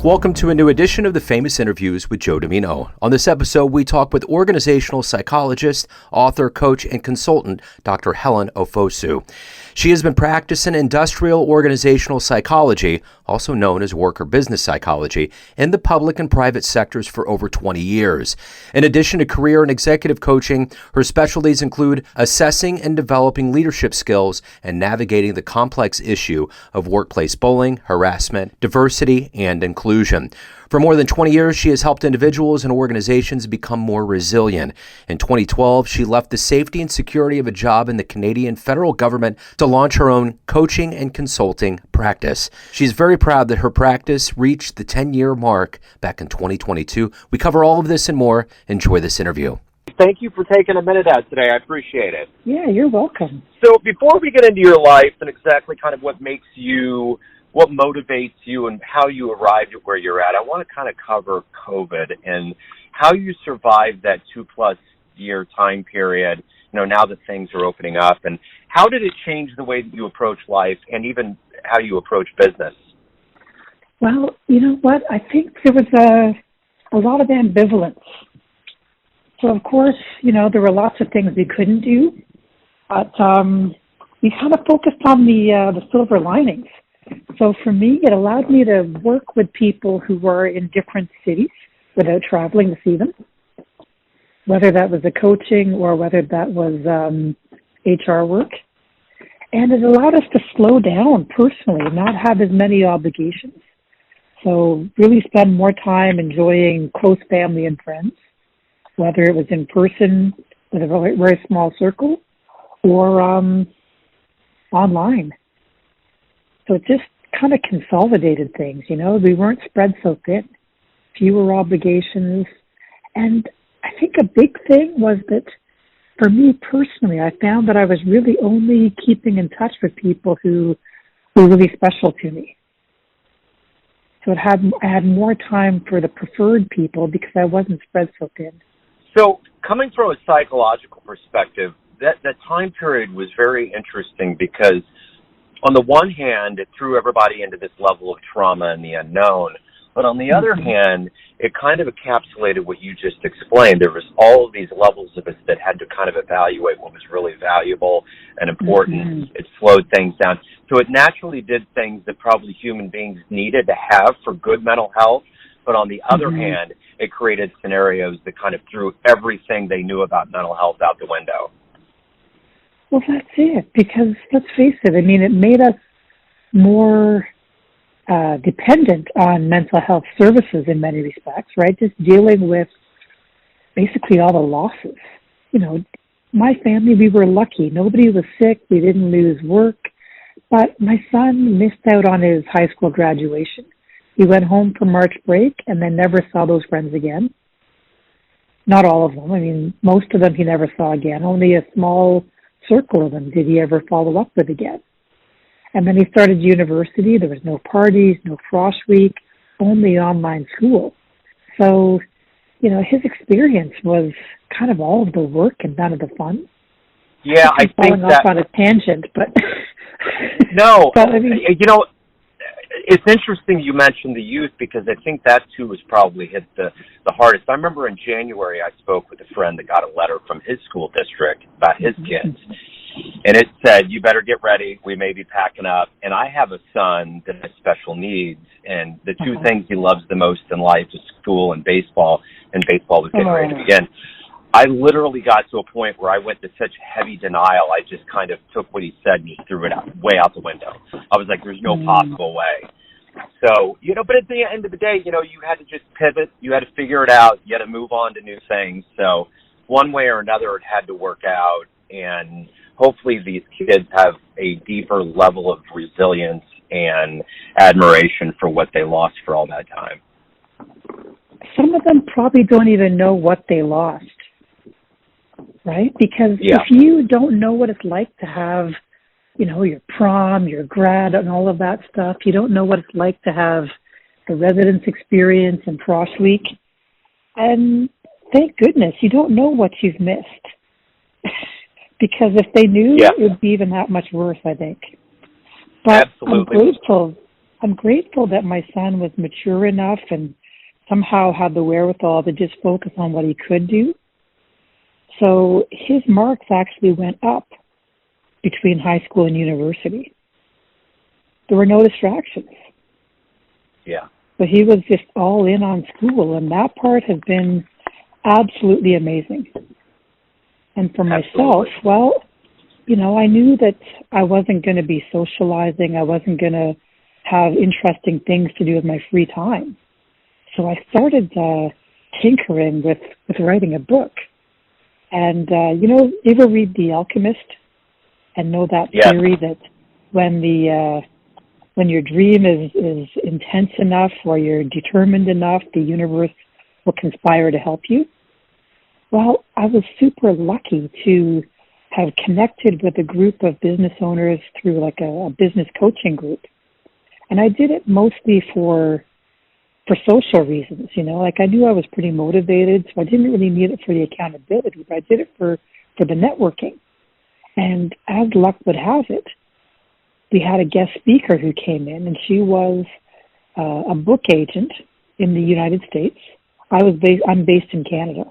Welcome to a new edition of the Famous Interviews with Joe Dimino. On this episode, we talk with organizational psychologist, author, coach, and consultant, Dr. Helen Ofosu. She has been practicing industrial organizational psychology, also known as work or business psychology, in the public and private sectors for over 20 years. In addition to career and executive coaching, her specialties include assessing and developing leadership skills and navigating the complex issue of workplace bullying, harassment, diversity, and inclusion. For more than 20 years, she has helped individuals and organizations become more resilient. In 2012, she left the safety and security of a job in the Canadian federal government to launch her own coaching and consulting practice. She's very proud that her practice reached the 10-year mark back in 2022. We cover all of this and more. Enjoy this interview. Thank you for taking a minute out today. I appreciate it. Yeah, you're welcome. So before we get into your life and exactly kind of what makes you, what motivates you and how you arrived at where you're at, I want to kind of cover COVID and how you survived that 2+ year time period, now that things are opening up, and how did it change the way that you approach life and even how you approach business? Well, you know what? I think there was a lot of ambivalence. So, of course, there were lots of things we couldn't do, but we kind of focused on the silver linings. So for me, it allowed me to work with people who were in different cities without traveling to see them, whether that was the coaching or whether that was HR work. And it allowed us to slow down personally, not have as many obligations. So really spend more time enjoying close family and friends, whether it was in person with a very, very small circle or online. So it just kind of consolidated things, We weren't spread so thin, fewer obligations. And I think a big thing was that for me personally, I found that I was really only keeping in touch with people who were really special to me. So I had more time for the preferred people because I wasn't spread so thin. So coming from a psychological perspective, that time period was very interesting because on the one hand, it threw everybody into this level of trauma and the unknown. But on the other hand, it kind of encapsulated what you just explained. There was all of these levels of us that had to kind of evaluate what was really valuable and important. It slowed things down. So it naturally did things that probably human beings needed to have for good mental health. But on the other hand, it created scenarios that kind of threw everything they knew about mental health out the window. Well, that's it, because let's face it, it made us more dependent on mental health services in many respects, right? Just dealing with basically all the losses. My family, we were lucky. Nobody was sick. We didn't lose work. But my son missed out on his high school graduation. He went home for March break and then never saw those friends again. Not all of them. Most of them he never saw again. Only a small circle of them did he ever follow up with again. And then he started university. There was no parties, no frosh week, only online school. So, his experience was kind of all of the work and none of the fun. Yeah, I think falling off on a tangent, but no, but, it's interesting you mentioned the youth because I think that too was probably hit the hardest. I remember in January I spoke with a friend that got a letter from his school district about his kids. And it said, you better get ready. We may be packing up. And I have a son that has special needs. And the two things he loves the most in life is school and baseball. And baseball was getting ready to begin. I literally got to a point where I went to such heavy denial, I just kind of took what he said and just threw it way out the window. I was like, there's no possible way. So, but at the end of the day, you had to just pivot. You had to figure it out. You had to move on to new things. So one way or another, it had to work out. And hopefully these kids have a deeper level of resilience and admiration for what they lost for all that time. Some of them probably don't even know what they lost, right? Because if you don't know what it's like to have, your prom, your grad, and all of that stuff, you don't know what it's like to have the residence experience and frosh week. And thank goodness you don't know what you've missed. Because if they knew, it would be even that much worse, I think. But absolutely. I'm grateful I'm grateful that my son was mature enough and somehow had the wherewithal to just focus on what he could do. So his marks actually went up between high school and university. There were no distractions. Yeah. But he was just all in on school, and that part has been absolutely amazing. And for myself, well, I knew that I wasn't going to be socializing. I wasn't going to have interesting things to do with my free time. So I started tinkering with writing a book. And, you ever read The Alchemist and know that theory that when your dream is intense enough or you're determined enough, the universe will conspire to help you? Well, I was super lucky to have connected with a group of business owners through like a business coaching group. And I did it mostly for social reasons, like I knew I was pretty motivated, so I didn't really need it for the accountability, but I did it for the networking. And as luck would have it, we had a guest speaker who came in, and she was a book agent in the United States. I'm based in Canada.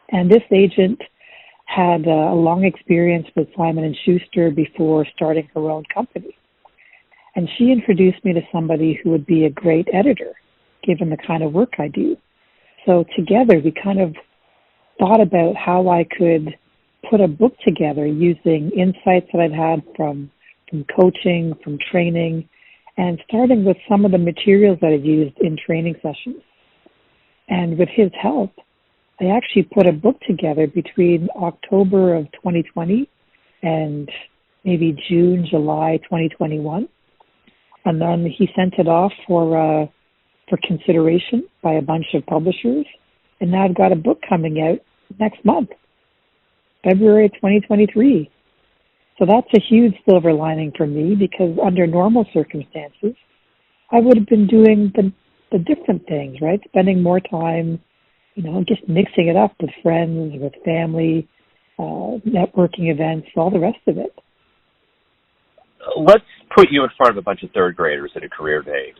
And this agent had a long experience with Simon & Schuster before starting her own company. And she introduced me to somebody who would be a great editor, given the kind of work I do. So together we kind of thought about how I could put a book together using insights that I'd had from coaching, from training, and starting with some of the materials that I've used in training sessions. And with his help, I actually put a book together between October of 2020 and maybe June, July 2021. And then he sent it off for consideration by a bunch of publishers. And now I've got a book coming out next month, February 2023. So that's a huge silver lining for me, because under normal circumstances, I would have been doing the different things, right? Spending more time, just mixing it up with friends, with family, networking events, all the rest of it. Let's put you in front of a bunch of third graders at a career day.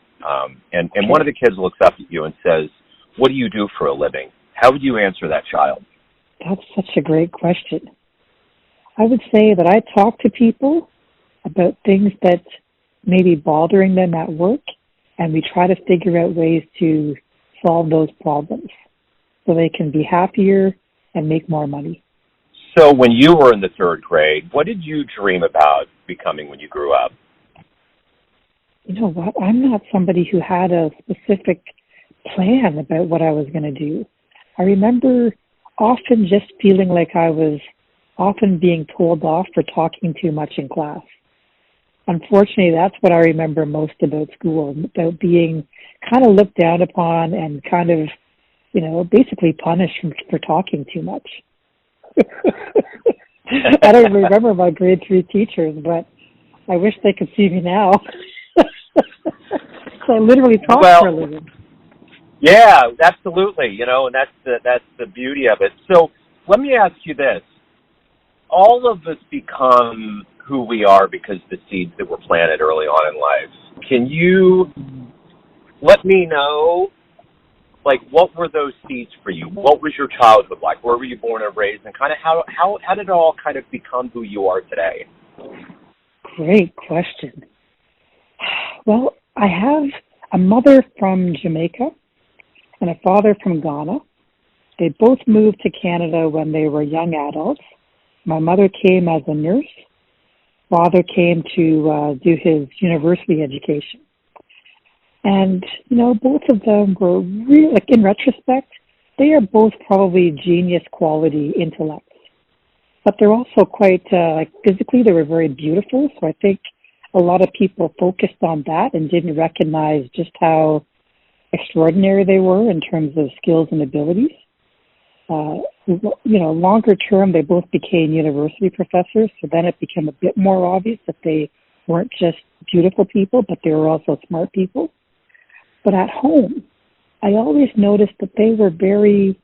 And one of the kids looks up at you and says, "What do you do for a living?" How would you answer that child? That's such a great question. I would say that I talk to people about things that may be bothering them at work, and we try to figure out ways to solve those problems so they can be happier and make more money. So when you were in the third grade, what did you dream about becoming when you grew up? You know what? I'm not somebody who had a specific plan about what I was going to do. I remember often just feeling like I was often being told off for talking too much in class. Unfortunately, that's what I remember most about school, about being kind of looked down upon and kind of, basically punished for talking too much. I don't remember my grade 3 teachers, but I wish they could see me now. So I literally talk for a living. Yeah, absolutely. And that's the beauty of it. So let me ask you this. All of us become who we are because the seeds that were planted early on in life. Can you let me know, what were those seeds for you? What was your childhood like? Where were you born and raised? And kind of how did it all kind of become who you are today? Great question. Well, I have a mother from Jamaica and a father from Ghana. They both moved to Canada when they were young adults. My mother came as a nurse. Father came to do his university education. And, both of them were really, in retrospect, they are both probably genius quality intellects. But they're also quite, physically, they were very beautiful. So I think a lot of people focused on that and didn't recognize just how extraordinary they were in terms of skills and abilities. Longer term, they both became university professors, so then it became a bit more obvious that they weren't just beautiful people, but they were also smart people. But at home, I always noticed that they were very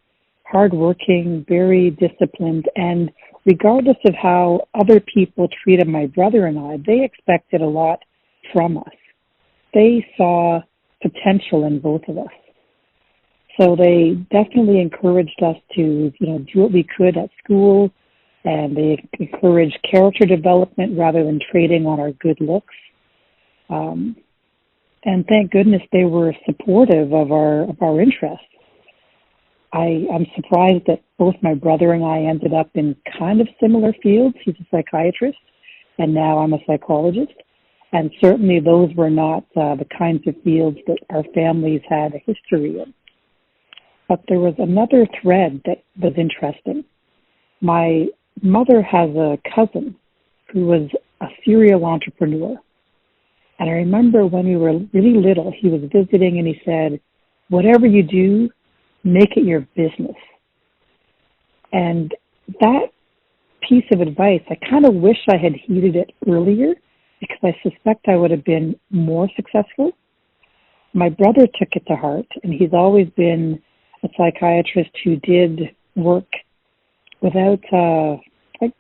hardworking, very disciplined, and regardless of how other people treated my brother and I, they expected a lot from us. they saw potential in both of us. So they definitely encouraged us to, do what we could at school, and they encouraged character development rather than trading on our good looks. And thank goodness they were supportive of our interests. I'm surprised that both my brother and I ended up in kind of similar fields. He's a psychiatrist, and now I'm a psychologist. And certainly those were not the kinds of fields that our families had a history in. But there was another thread that was interesting. My mother has a cousin who was a serial entrepreneur. And I remember when we were really little, he was visiting and he said, whatever you do, make it your business. And that piece of advice, I kind of wish I had heeded it earlier, because I suspect I would have been more successful. My brother took it to heart, and he's always been a psychiatrist who did work without,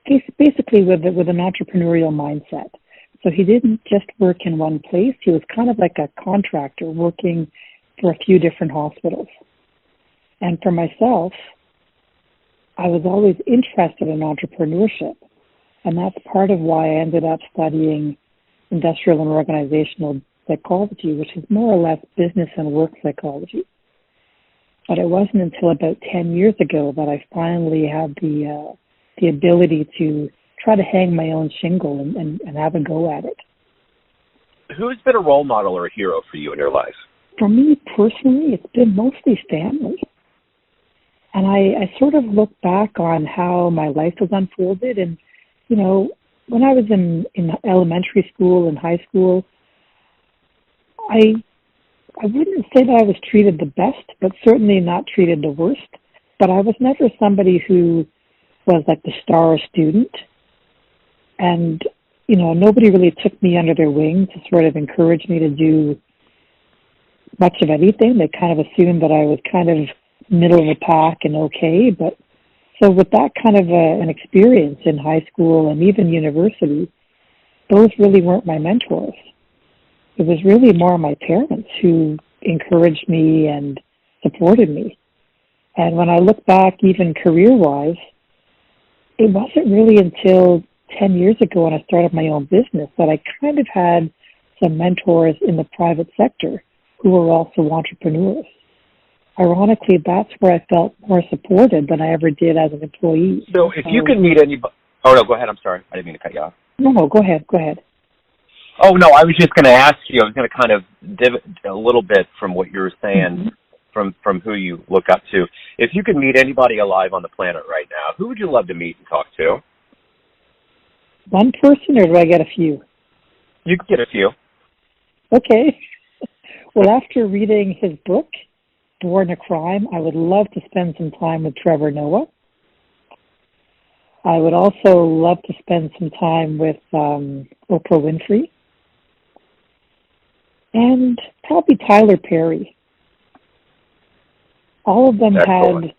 basically with an entrepreneurial mindset. So he didn't just work in one place. He was kind of like a contractor working for a few different hospitals. And for myself, I was always interested in entrepreneurship. And that's part of why I ended up studying industrial and organizational psychology, which is more or less business and work psychology. But it wasn't until about 10 years ago that I finally had the ability to try to hang my own shingle and have a go at it. Who's been a role model or a hero for you in your life? For me personally, it's been mostly family. And I sort of look back on how my life has unfolded. And, when I was in elementary school and high school, I wouldn't say that I was treated the best, but certainly not treated the worst. But I was never somebody who was like the star student. And, nobody really took me under their wing to sort of encourage me to do much of anything. They kind of assumed that I was kind of middle of the pack and okay. But so with that kind of an experience in high school and even university, those really weren't my mentors. It was really more my parents who encouraged me and supported me. And when I look back, even career-wise, it wasn't really until 10 years ago when I started my own business that I kind of had some mentors in the private sector who were also entrepreneurs. Ironically, that's where I felt more supported than I ever did as an employee. So if you can meet anybody... Oh, no, go ahead. I'm sorry. I didn't mean to cut you off. No, go ahead. Oh, no, I was just going to ask you, I was going to kind of divot a little bit from what you were saying, from who you look up to. If you could meet anybody alive on the planet right now, who would you love to meet and talk to? One person, or do I get a few? You could get a few. Okay. Well, after reading his book, Born a Crime, I would love to spend some time with Trevor Noah. I would also love to spend some time with Oprah Winfrey. And probably Tyler Perry. All of them Excellent. had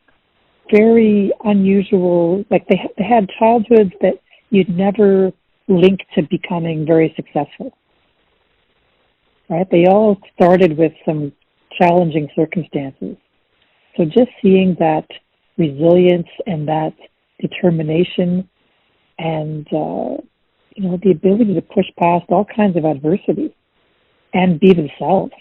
very unusual, like they had childhoods that you'd never link to becoming very successful. Right? They all started with some challenging circumstances. So just seeing that resilience and that determination and, the ability to push past all kinds of adversity and be themselves.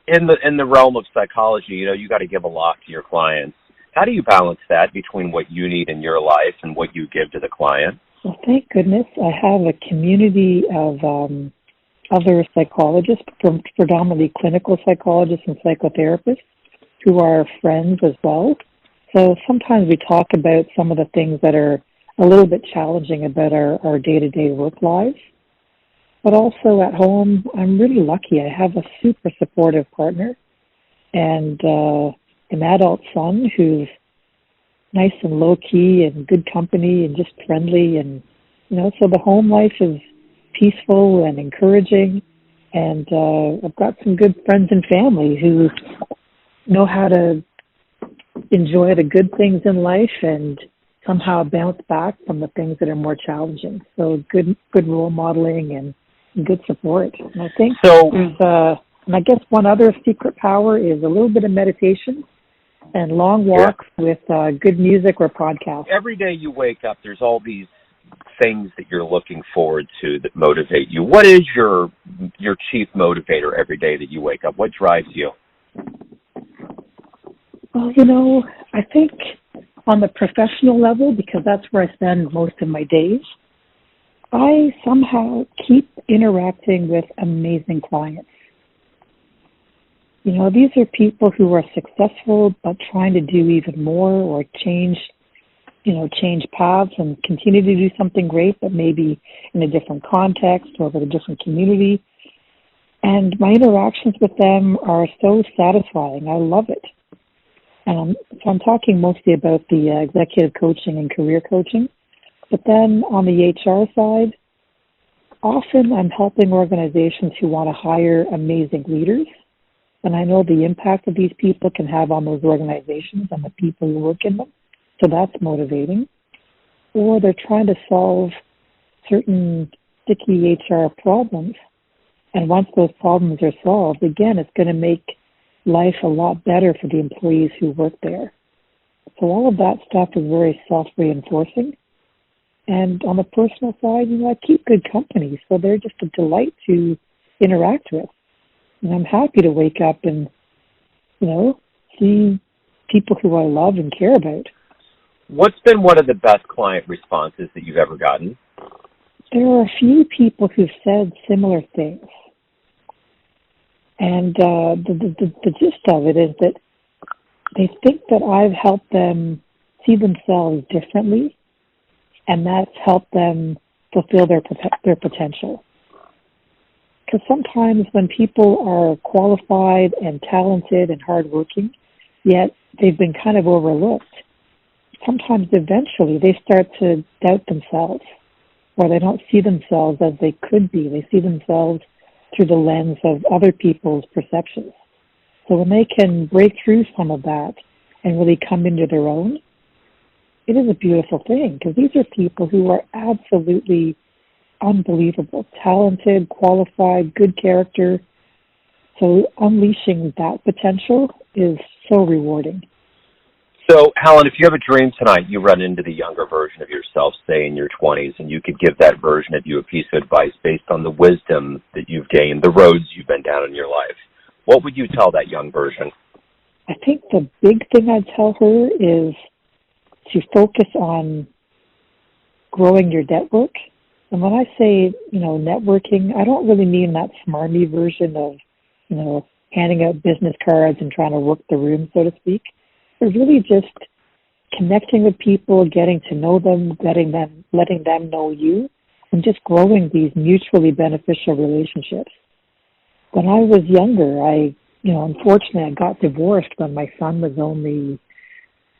In the realm of psychology, you got to give a lot to your clients. How do you balance that between what you need in your life and what you give to the client? Well, thank goodness I have a community of other psychologists, predominantly clinical psychologists and psychotherapists, who are friends as well. So sometimes we talk about some of the things that are a little bit challenging about our day-to-day work lives. But also at home, I'm really lucky. I have a super supportive partner and an adult son who's nice and low-key and good company and just friendly. And, so the home life is peaceful and encouraging. And I've got some good friends and family who know how to enjoy the good things in life and somehow bounce back from the things that are more challenging. So good role modeling and good support. And I think So, and I guess one other secret power is a little bit of meditation and long walks with good music or podcasts. every day you wake up, there's all these things that you're looking forward to that motivate you. What is your chief motivator every day that you wake up? What drives you? Well, I think on the professional level, because that's where I spend most of my days, I somehow keep interacting with amazing clients. These are people who are successful but trying to do even more or change paths and continue to do something great, but maybe in a different context or with a different community. And my interactions with them are so satisfying. I love it. And I'm talking mostly about the executive coaching and career coaching. But then on the HR side, often I'm helping organizations who want to hire amazing leaders. And I know the impact that these people can have on those organizations and the people who work in them. So that's motivating. Or they're trying to solve certain sticky HR problems. And once those problems are solved, again, it's going to make life a lot better for the employees who work there. So all of that stuff is very self-reinforcing. And on the personal side, I keep good company. So they're just a delight to interact with. And I'm happy to wake up and, see people who I love and care about. What's been one of the best client responses that you've ever gotten? There are a few people who've said similar things. And the gist of it is that they think that I've helped them see themselves differently, and that's helped them fulfill their potential. Because sometimes when people are qualified and talented and hardworking, yet they've been kind of overlooked, sometimes eventually they start to doubt themselves, or they don't see themselves as they could be. They see themselves through the lens of other people's perceptions. So when they can break through some of that and really come into their own, it is a beautiful thing, because these are people who are absolutely unbelievable, talented, qualified, good character. So unleashing that potential is so rewarding. So, Helen, if you have a dream tonight, you run into the younger version of yourself, say in your 20s, and you could give that version of you a piece of advice based on the wisdom that you've gained, the roads you've been down in your life, what would you tell that young version? I think the big thing I'd tell her is to focus on growing your network. And when I say, networking, I don't really mean that smarmy version of, handing out business cards and trying to work the room, so to speak. It's really just connecting with people, getting to know them, letting them know you, and just growing these mutually beneficial relationships. When I was younger, unfortunately, I got divorced when my son was only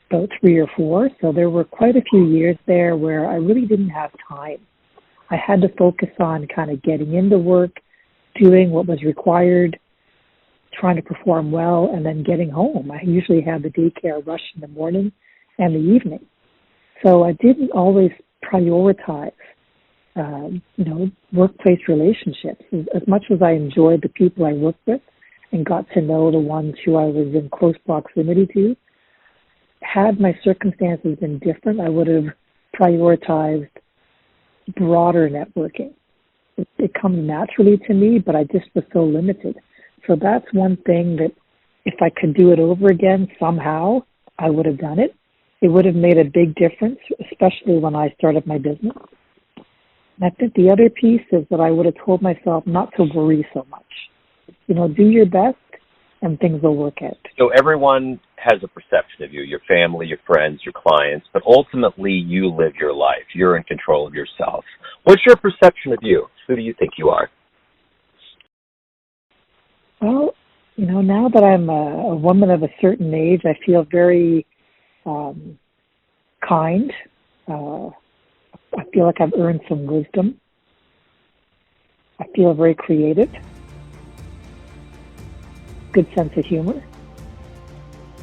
about 3 or 4. So there were quite a few years there where I really didn't have time. I had to focus on kind of getting into work, doing what was required, trying to perform well, and then getting home. I usually had the daycare rush in the morning and the evening. So I didn't always prioritize, workplace relationships. As much as I enjoyed the people I worked with and got to know the ones who I was in close proximity to, had my circumstances been different, I would have prioritized broader networking. It comes naturally to me, but I just was so limited. So that's one thing that if I could do it over again somehow, I would have done it. It would have made a big difference, especially when I started my business. And I think the other piece is that I would have told myself not to worry so much. Do your best and things will work out. So everyone has a perception of you, your family, your friends, your clients, but ultimately you live your life. You're in control of yourself. What's your perception of you? Who do you think you are? Well, now that I'm a woman of a certain age, I feel very kind. I feel like I've earned some wisdom. I feel very creative. Good sense of humor.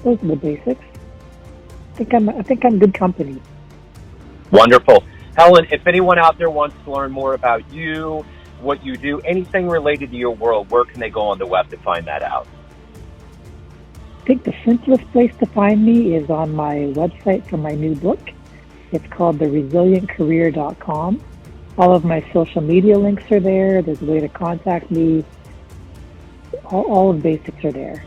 Those are the basics. I think I'm good company. Wonderful. Helen, if anyone out there wants to learn more about you, what you do, anything related to your world, where can they go on the web to find that out? I think the simplest place to find me is on my website for my new book. It's called theresilientcareer.com. All of my social media links are there. There's a way to contact me. All of the basics are there.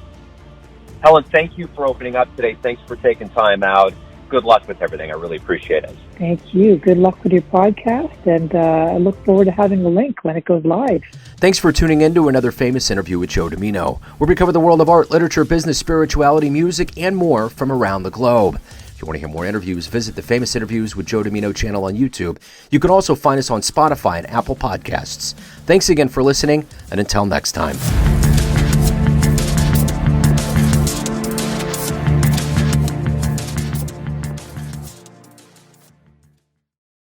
Helen, thank you for opening up today. Thanks for taking time out. Good luck with everything. I really appreciate it. Thank you. Good luck with your podcast, and I look forward to having the link when it goes live. Thanks for tuning in to another famous interview with Joe Dimino, where we cover the world of art, literature, business, spirituality, music, and more from around the globe. If you want to hear more interviews, visit the Famous Interviews with Joe Dimino channel on YouTube. You can also find us on Spotify and Apple Podcasts. Thanks again for listening, and until next time.